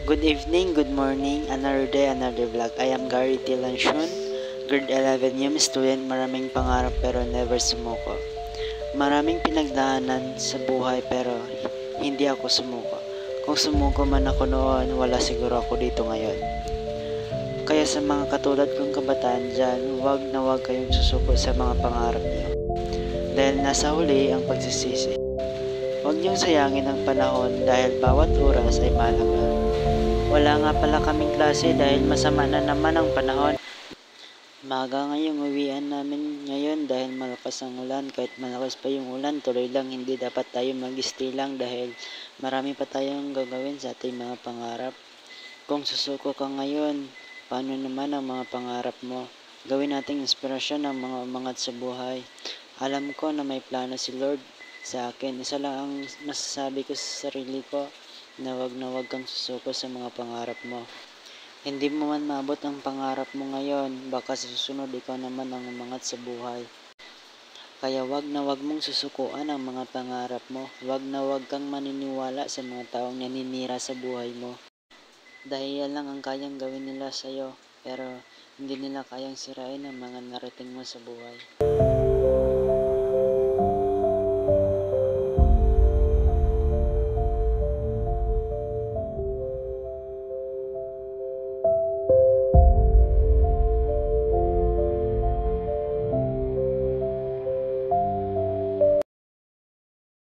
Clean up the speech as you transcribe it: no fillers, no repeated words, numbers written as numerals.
Good evening, good morning, another day, another vlog. I am Gary Tilanshun, grade 11 YUM student, maraming pangarap pero never sumuko. Maraming pinagdaanan sa buhay pero hindi ako sumuko. Kung sumuko man ako noon, wala siguro ako dito ngayon. Kaya sa mga katulad kong kabataan dyan, wag na wag kayong susuko sa mga pangarap niyo. Dahil nasa huli ang pagsisisi. Huwag niyong sayangin ang panahon dahil bawat oras ay mahalaga. Wala nga pala kaming klase dahil masama na naman ang panahon. Maga ngayong uwian namin ngayon dahil malakas ang ulan. Kahit malakas pa yung ulan, tuloy lang, hindi dapat tayo mag-stay lang dahil marami pa tayong gagawin sa ating mga pangarap. Kung susuko ka ngayon, paano naman ang mga pangarap mo? Gawin nating inspirasyon ang mga umangat sa buhay. Alam ko na may plano si Lord sa akin. Isa lang ang masasabi ko sa sarili ko, na wag kang susuko sa mga pangarap mo. Hindi mo man maabot ang pangarap mo ngayon, baka sa susunod ikaw naman ang umangat sa buhay. Kaya wag na wag mong susukuan ang mga pangarap mo. Wag na wag kang maniniwala sa mga taong naninira sa buhay mo. Dahil yan lang ang kayang gawin nila sa'yo, pero hindi nila kayang sirain ang mga narating mo sa buhay.